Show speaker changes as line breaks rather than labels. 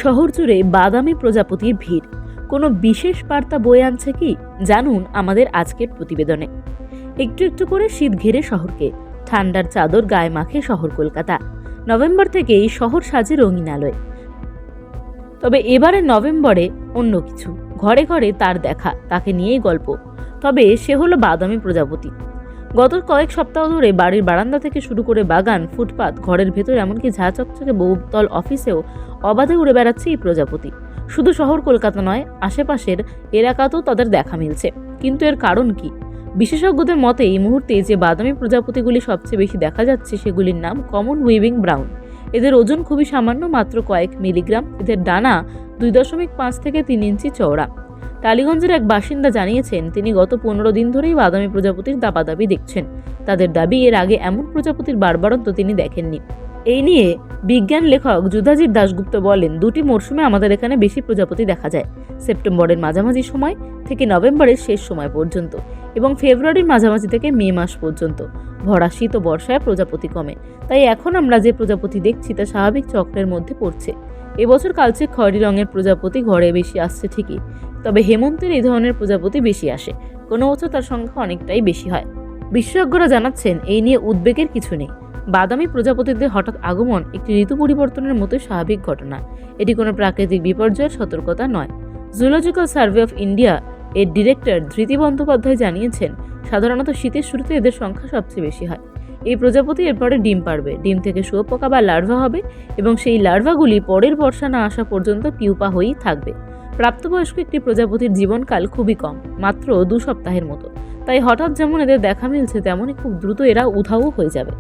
শহর জুড়ে বাদামি প্রজাপতির ভিড় কোনো বিশেষ বার্তা বয়ে আনছে কি জানুন আমাদের আজকের প্রতিবেদনে। একটু একটু করে শীত ঘিরে শহরকে, ঠান্ডার চাদর গায়ে মাখে শহর কলকাতা। নভেম্বর থেকেই শহর সাজে রঙিন আলোয়। তবে এবারে নভেম্বরে অন্য কিছু, ঘরে ঘরে তার দেখা, তাকে নিয়েই গল্প। তবে সে হলো বাদামি প্রজাপতি। গত কয়েক সপ্তাহ ধরে বাড়ির বারান্দা থেকে শুরু করে বাগান, ফুটপাত, ঘরের ভেতর, এমনকি ঝাঁ চকচকে বহুতল অফিসেও অবাধে উড়ে বেড়াচ্ছে এই প্রজাপতি। শুধু শহর কলকাতা নয়, আশেপাশের এলাকাতেও তাদের দেখা মিলছে। কিন্তু এর কারণ কি? বিশেষজ্ঞদের মতে এই মুহূর্তে যে বাদামি প্রজাপতিগুলি সবচেয়ে বেশি দেখা যাচ্ছে সেগুলির নাম কমন উইভিং ব্রাউন। এদের ওজন খুবই সামান্য, মাত্র কয়েক মিলিগ্রাম। এদের ডানা 2.5 থেকে 3 ইঞ্চি চওড়া। টালিগঞ্জের এক বাসিন্দা জানিয়েছেন তিনি গত 15 দিন ধরেই বাদামি প্রজাপতির দাপাদাপি দেখছেন। তাদের দাবি, এর আগে এমন প্রজাপতির বারবারন্ত তিনি দেখেননি। এই নিয়ে বিজ্ঞান লেখক যুধাজিৎ দাশগুপ্ত বলেন, 2টি মরশুমে আমাদের এখানে বেশি প্রজাপতি দেখা যায়, সেপ্টেম্বরের মাঝামাঝি সময় থেকে নভেম্বরের শেষ সময় পর্যন্ত, এবং ফেব্রুয়ারির মাঝামাঝি থেকে মে মাস পর্যন্ত। ভরা শীত ও বর্ষায় প্রজাপতি কমে, তাই এখন আমরা যে প্রজাপতি দেখছি তা স্বাভাবিক চক্রের মধ্যে পড়ছে। এবছর কালচে খয়েরি রঙের প্রজাপতি ঘরে বেশি আসছে ঠিকই, তবে হেমন্তের এই ধরনের প্রজাপতি বেশি আসে। কোনো বছর তার সংখ্যা অনেকটাই বেশি হয়। বিশেষজ্ঞরা জানাচ্ছেন এই নিয়ে উদ্বেগের কিছু নেই। বাদামি প্রজাপতিদের হঠাৎ আগমন একটি ঋতু পরিবর্তনের মতোই স্বাভাবিক ঘটনা। এটি কোনো প্রাকৃতিক বিপর্যয়ের সতর্কতা নয়। জুলজিক্যাল সার্ভে অফ ইন্ডিয়া এর ডিরেক্টর ধৃতি বন্দ্যোপাধ্যায় জানিয়েছেন, সাধারণত শীতের শুরুতে এদের সংখ্যা সবচেয়ে বেশি হয়। এই প্রজাপতি এরপরে ডিম পারবে, ডিম থেকে শুঁয়োপোকা বা লার্ভা হবে, এবং সেই লার্ভাগুলি পরের বর্ষা না আসা পর্যন্ত পিউপা হয়েই থাকবে। প্রাপ্তবয়স্ক একটি প্রজাপতির জীবনকাল খুবই কম, মাত্র 2 সপ্তাহের মতো। তাই হঠাৎ যেমন এদের দেখা মিলছে, তেমনই খুব দ্রুত এরা উধাও হয়ে যাবে।